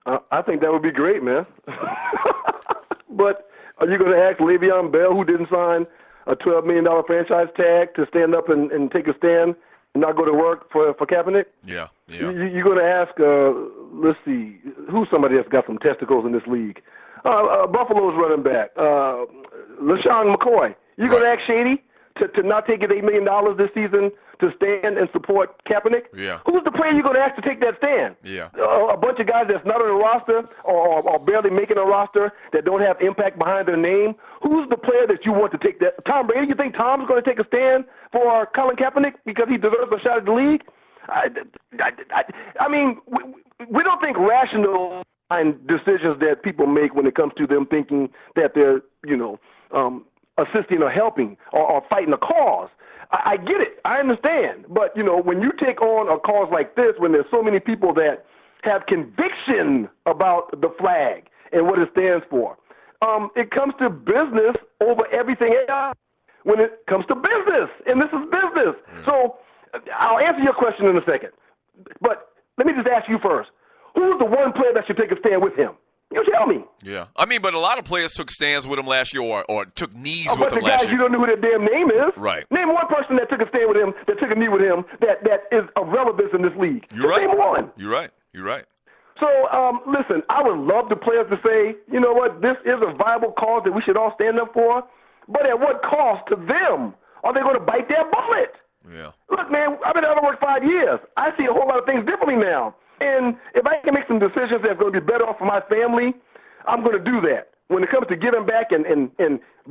I think that would be great, man. But are you going to ask Le'Veon Bell, who didn't sign a $12 million franchise tag, to stand up and take a stand and not go to work for Kaepernick? Yeah. You're going to ask, let's see, who's somebody that's got some testicles in this league? Buffalo's running back, LaShawn McCoy. You're going to ask Shady to not take his $8 million this season to stand and support Kaepernick? Yeah. Who's the player you're going to ask to take that stand? Yeah. A bunch of guys that's not on the roster or barely making a roster that don't have impact behind their name. Who's the player that you want to take that? Tom Brady? You think Tom's going to take a stand for Colin Kaepernick because he deserves a shot at the league? I mean, we don't think rational decisions that people make when it comes to them thinking that they're, assisting or helping or fighting a cause. I get it. I understand. But, when you take on a cause like this, when there's so many people that have conviction about the flag and what it stands for, it comes to business over everything else when it comes to business. And this is business. So I'll answer your question in a second. But let me just ask you first. Who's the one player that should take a stand with him? You tell me. Yeah. I mean, but a lot of players took stands with him last year or took knees with him last year. You don't know who their damn name is. Right. Name one person that took a stand with him, that took a knee with him, that is of relevance in this league. You're right. Name one. You're right. So, listen, I would love the players to say, you know what, this is a viable cause that we should all stand up for, but at what cost to them? Are they going to bite their bullet? Yeah. Look, man, I've been out of work 5 years. I see a whole lot of things differently now. And if I can make some decisions that's going to be better off for my family, I'm going to do that. When it comes to giving back and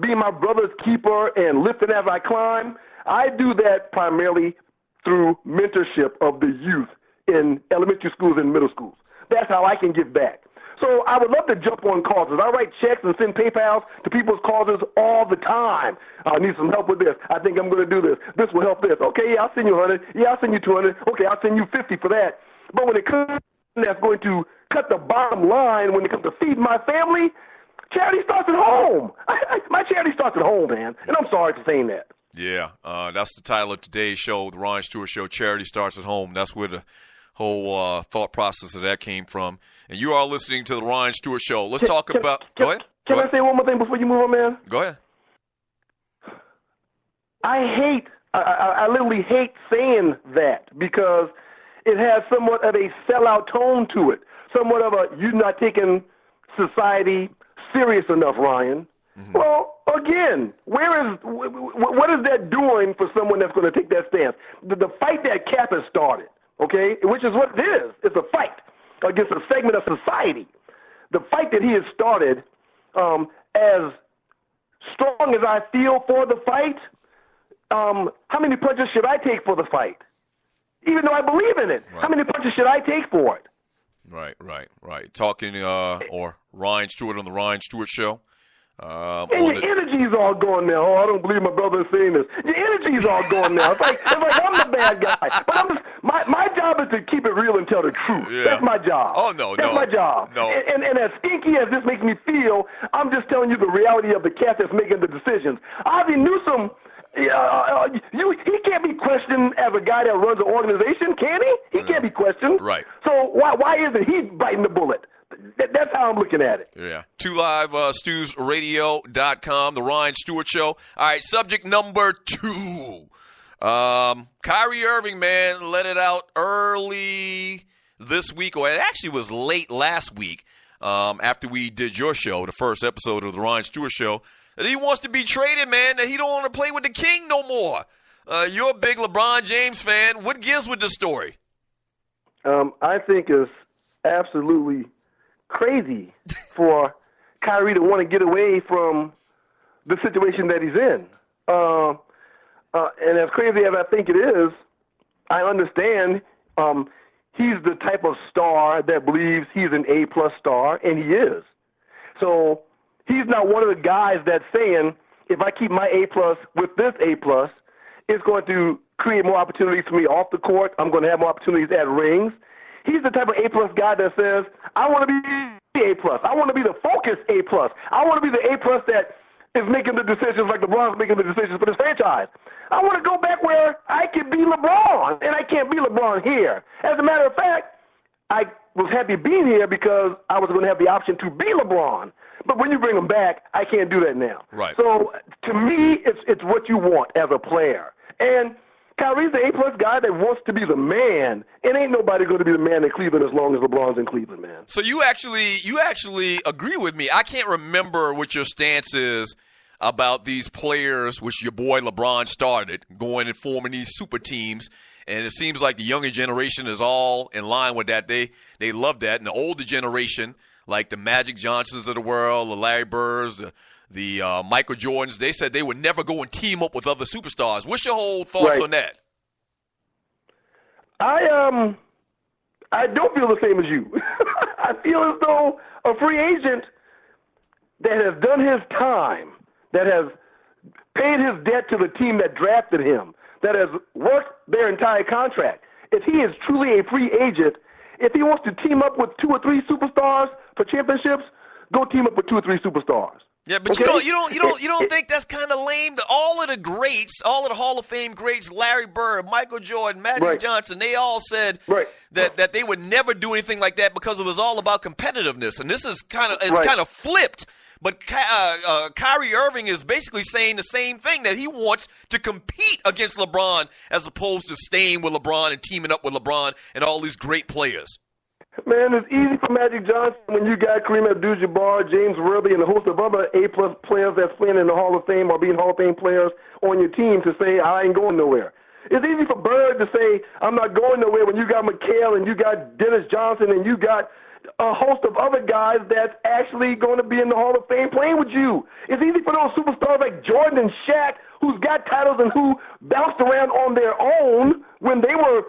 being my brother's keeper and lifting as I climb, I do that primarily through mentorship of the youth in elementary schools and middle schools. That's how I can give back. So I would love to jump on causes. I write checks and send PayPals to people's causes all the time. I need some help with this. I think I'm going to do this. This will help this. Okay, yeah, I'll send you 100. Yeah, I'll send you 200. Okay, I'll send you 50 for that. But when it comes to that's going to cut the bottom line when it comes to feeding my family, charity starts at home. My charity starts at home, man. And I'm sorry for saying that. Yeah, that's the title of today's show, the Ryan Stewart Show, Charity Starts at Home. That's where the whole thought process of that came from. And you are listening to the Ryan Stewart Show. Let's talk about – go ahead. Can I say one more thing before you move on, man? Go ahead. I literally hate saying that because it has somewhat of a sellout tone to it, somewhat of a you're not taking society serious enough, Ryan. Mm-hmm. Well, again, what is that doing for someone that's going to take that stance? The fight that Cap has started, okay, which is what it is. It's a fight against a segment of society. The fight that he has started, as strong as I feel for the fight, how many punches should I take for the fight? Even though I believe in it, right. How many punches should I take for it? Right. Talking, or Ryan Stewart on the Ryan Stewart Show. And your energy's all gone now. Oh, I don't believe my brother is saying this. Your energy's all gone now. It's like I'm the bad guy. But my job is to keep it real and tell the truth. Yeah. That's my job. Oh, no. That's my job. No. And as stinky as this makes me feel, I'm just telling you the reality of the cat that's making the decisions. Ozzie Newsome, he can't be questioned as a guy that runs an organization, can he? He can't be questioned. Right. So why isn't he biting the bullet? That's how I'm looking at it. Yeah. 2Live, StewsRadio.com, the Ryan Stewart Show. All right, subject number 2. Kyrie Irving, man, let it out early this week, or it actually was late last week after we did your show, the first episode of the Ryan Stewart Show, that he wants to be traded, man, that he don't want to play with the King no more. You're a big LeBron James fan. What gives with this story? I think it's absolutely crazy for Kyrie to want to get away from the situation that he's in. And as crazy as I think it is, I understand he's the type of star that believes he's an A-plus star, and he is. So he's not one of the guys that's saying, if I keep my A-plus with this A-plus, it's going to create more opportunities for me off the court. I'm going to have more opportunities at rings. He's the type of A-plus guy that says, I want to be A-plus. I want to be the focused A-plus. I want to be the A-plus that is making the decisions like LeBron's making the decisions for this franchise. I want to go back where I can be LeBron, and I can't be LeBron here. As a matter of fact, I was happy being here because I was going to have the option to be LeBron. But when you bring him back, I can't do that now. Right. So to me, it's what you want as a player. And Kyrie's the A-plus guy that wants to be the man, and ain't nobody going to be the man in Cleveland as long as LeBron's in Cleveland, man. So you actually agree with me. I can't remember what your stance is about these players, which your boy LeBron started, going and forming these super teams. And it seems like the younger generation is all in line with that. They love that. And the older generation, like the Magic Johnsons of the world, the Larry Birds, the Michael Jordans, they said they would never go and team up with other superstars. What's your whole thoughts on that? I don't feel the same as you. I feel as though a free agent that has done his time, that has paid his debt to the team that drafted him, that has worked their entire contract, if he is truly a free agent, if he wants to team up with 2 or 3 superstars for championships, go team up with 2 or 3 superstars. Yeah, but okay? you don't think that's kind of lame? All of the greats, all of the Hall of Fame greats, Larry Bird, Michael Jordan, Magic Johnson, they all said that they would never do anything like that because it was all about competitiveness. And this is kind of flipped. But Kyrie Irving is basically saying the same thing, that he wants to compete against LeBron as opposed to staying with LeBron and teaming up with LeBron and all these great players. Man, it's easy for Magic Johnson when you got Kareem Abdul-Jabbar, James Worthy, and a host of other A-plus players that's playing in the Hall of Fame or being Hall of Fame players on your team to say, I ain't going nowhere. It's easy for Bird to say, I'm not going nowhere when you got McHale and you got Dennis Johnson and you got a host of other guys that's actually going to be in the Hall of Fame playing with you. It's easy for those superstars like Jordan and Shaq, who's got titles and who bounced around on their own when they were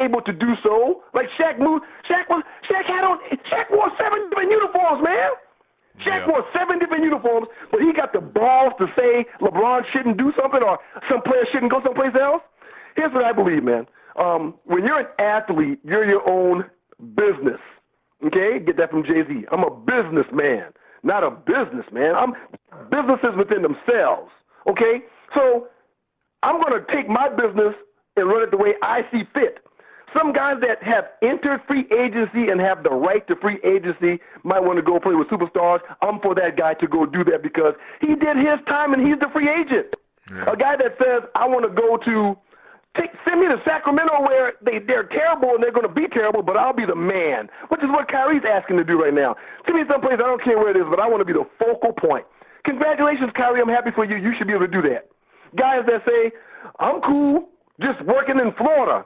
able to do so. Like Shaq wore 7 different uniforms, man. Shaq wore 7 different uniforms, but he got the balls to say LeBron shouldn't do something or some player shouldn't go someplace else. Here's what I believe, man. When you're an athlete, you're your own business. Okay? Get that from Jay-Z. I'm a businessman, not a businessman. I'm businesses within themselves. Okay? So I'm going to take my business and run it the way I see fit. Some guys that have entered free agency and have the right to free agency might want to go play with superstars. I'm for that guy to go do that because he did his time and he's the free agent. Yeah. A guy that says, I want to go to send me to Sacramento where they're terrible and they're going to be terrible, but I'll be the man, which is what Kyrie's asking to do right now. Send me someplace, I don't care where it is, but I want to be the focal point. Congratulations, Kyrie. I'm happy for you. You should be able to do that. Guys that say, I'm cool just working in Florida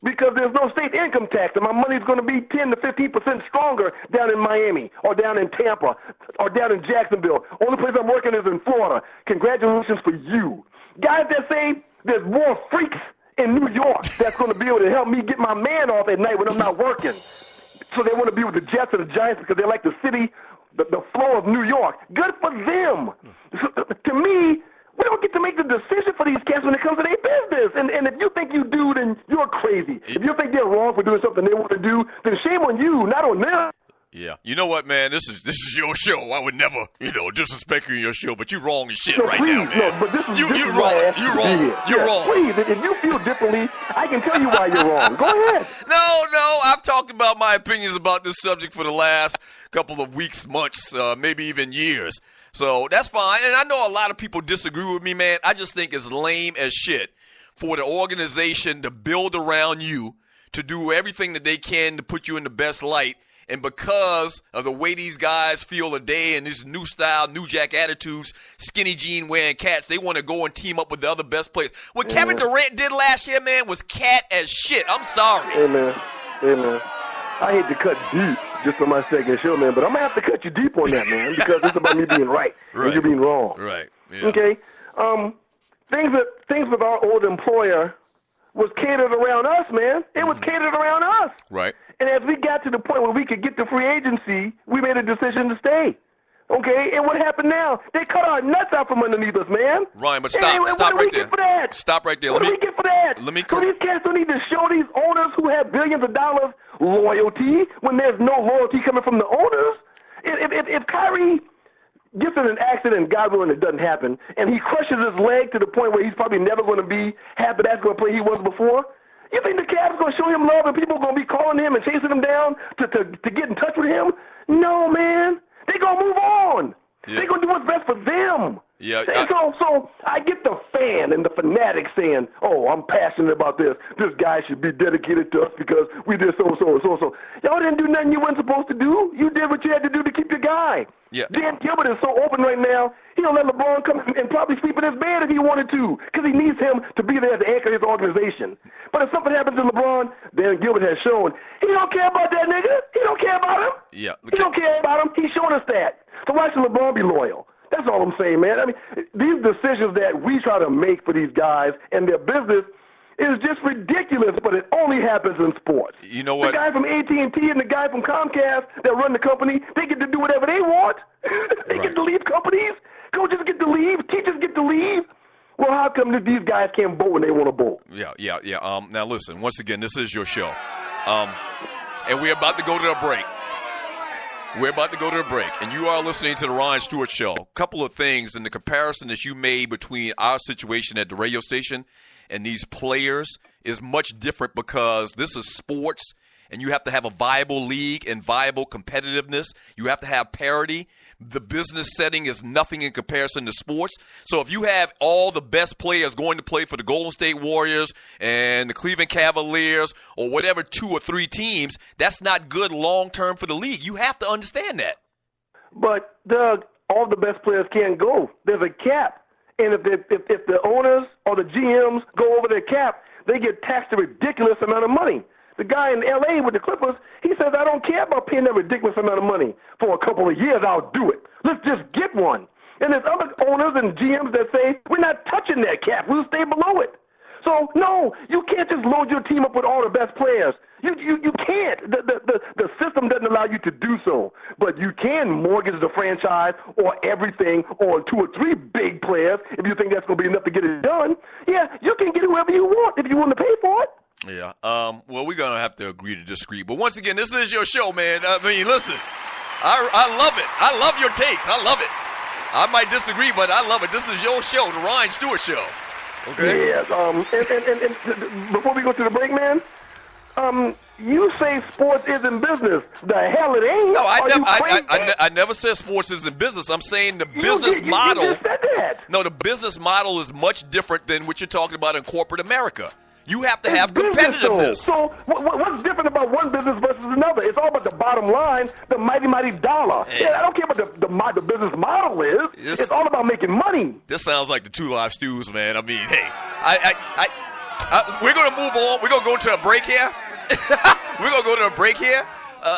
because there's no state income tax and my money's going to be 10 to 15% stronger down in Miami or down in Tampa or down in Jacksonville. Only place I'm working is in Florida. Congratulations for you. Guys that say there's more freaks in New York that's going to be able to help me get my man off at night when I'm not working. So they want to be with the Jets or the Giants because they like the city, the flow of New York. Good for them. So, to me, we don't get to make the decision for these cats when it comes to their business. And if you think you do, then you're crazy. If you think they're wrong for doing something they want to do, then shame on you, not on them. Yeah. You know what, man? This is your show. I would never, disrespect you in your show, but you're wrong as shit now, man. No, but this is you're wrong. You're wrong. You're wrong. Please, if you feel differently, I can tell you why you're wrong. Go ahead. No. I've talked about my opinions about this subject for the last couple of weeks, months, maybe even years. So that's fine. And I know a lot of people disagree with me, man. I just think it's lame as shit for the organization to build around you, to do everything that they can to put you in the best light. And because of the way these guys feel today and this new style, new jack attitudes, skinny jean wearing cats, they want to go and team up with the other best players. What Kevin Durant did last year, man, was cat as shit. I'm sorry. Hey, man. I hate to cut deep just for my second show, man, but I'm going to have to cut you deep on that, man, because it's about me being right and you're being wrong. Right. Yeah. Okay? Things with our old employer was catered around us, man. It was catered around us. Right. And as we got to the point where we could get to free agency, we made a decision to stay. Okay? And what happened now? They cut our nuts out from underneath us, man. Ryan, but stop right there. What do we get for that? Stop right there. What do we get for that? So these cats don't need to show these owners who have billions of dollars loyalty when there's no loyalty coming from the owners. If Kyrie gets in an accident, God willing it doesn't happen, and he crushes his leg to the point where he's probably never going to be half the basketball player he was before, You think the Cavs going to show him love and people are going to be calling him and chasing him down to get in touch with him? No, man. They going to move on. Yeah. They going to do what's best for them. Yeah. So I get the fan and the fanatic saying, oh, I'm passionate about this. This guy should be dedicated to us because we did so. Y'all didn't do nothing you weren't supposed to do. You did what you had to do to keep your guy. Yeah. Dan Gilbert is so open right now, he'll let LeBron come and probably sleep in his bed if he wanted to because he needs him to be there to anchor his organization. But if something happens to LeBron, Dan Gilbert has shown he don't care about that nigga. He don't care about him. Yeah. He don't care about him. He's showing us that. So why should LeBron be loyal? That's all I'm saying, man. I mean, these decisions that we try to make for these guys and their business is just ridiculous, but it only happens in sports. You know what? The guy from AT&T and the guy from Comcast that run the company, they get to do whatever they want. They get to leave companies. Coaches get to leave. Teachers get to leave. Well, how come these guys can't vote when they want to vote? Yeah. Now, listen, once again, this is your show. And we're about to go to a break. And you are listening to the Ryan Stewart Show. A couple of things in the comparison that you made between our situation at the radio station and these players is much different because this is sports, and you have to have a viable league and viable competitiveness. You have to have parity. The business setting is nothing in comparison to sports. So if you have all the best players going to play for the Golden State Warriors and the Cleveland Cavaliers or whatever 2 or 3 teams, that's not good long-term for the league. You have to understand that. But, Doug, all the best players can't go. There's a cap. And if the owners or the GMs go over their cap, they get taxed a ridiculous amount of money. The guy in L.A. with the Clippers, he says, I don't care about paying that ridiculous amount of money. For a couple of years, I'll do it. Let's just get one. And there's other owners and GMs that say, we're not touching that cap. We'll stay below it. So, no, you can't just load your team up with all the best players. You can't. The system doesn't allow you to do so. But you can mortgage the franchise or everything on 2 or 3 big players if you think that's going to be enough to get it done. Yeah, you can get whoever you want if you want to pay for it. Yeah. Well, we're going to have to agree to disagree. But once again, this is your show, man. I mean, listen, I love it. I love your takes. I love it. I might disagree, but I love it. This is your show, the Ryan Stewart Show. Okay? Yeah. And before we go to the break, man, you say sports isn't business. The hell it ain't. No, I never said sports isn't business. I'm saying the business model. You just said that. No, the business model is much different than what you're talking about in corporate America. You have to have competitiveness. So what's different about one business versus another? It's all about the bottom line, the mighty dollar. Yeah, I don't care what the business model is. It's all about making money. This sounds like the 2 Live Stews, man. I mean, hey, we're going to move on. We're going to go to a break here.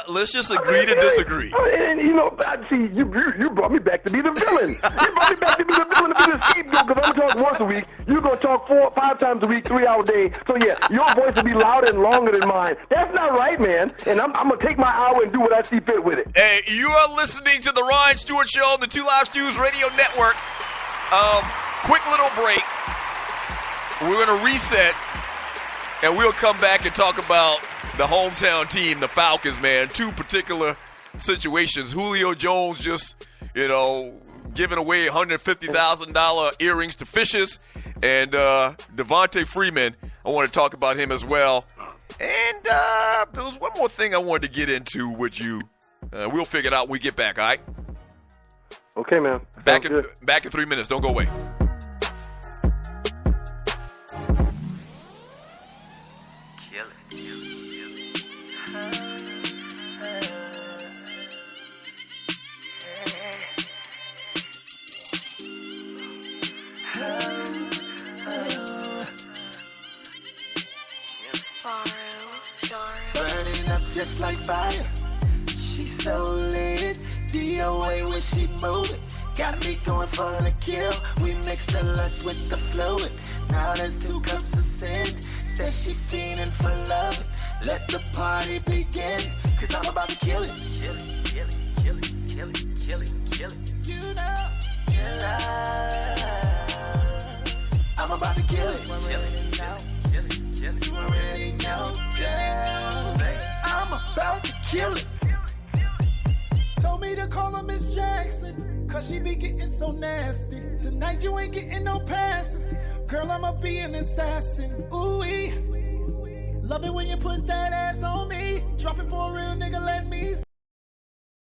Let's just agree to disagree. And you know, see, you brought me back to be the villain. You brought me back to be the villain, to be the scapegoat, because I'm going to talk once a week. You're going to talk 4 or 5 times a week, 3-hour day. So, yeah, your voice will be louder and longer than mine. That's not right, man. And I'm going to take my hour and do what I see fit with it. Hey, you are listening to the Ryan Stewart Show on the 2 Live Stews Radio Network. Quick little break. We're going to reset, and we'll come back and talk about the hometown team, the Falcons, man. 2 particular situations. Julio Jones just, giving away $150,000 earrings to fishes. And Devontae Freeman, I want to talk about him as well. And there was one more thing I wanted to get into with you. We'll figure it out when we get back, all right? Okay, man. Back in 3 minutes. Don't go away. Burning up just like fire. She's so lit. DOA when she move it. Got me going for the kill. We mix the lust with the fluid. Now there's 2 cups of sin. Says she fiending for love. Let the party begin. Cause I'm about to kill it. Kill it, kill it, kill it, kill it, kill it, kill it. You know, I'm about to kill it. You already know, girl. I'm about to kill it. Told me to call her Miss Jackson, cause she be getting so nasty. Tonight you ain't getting no passes. Girl, I'ma be an assassin. Ooh-wee. Love it when you put that ass on me. Drop it for a real nigga, let me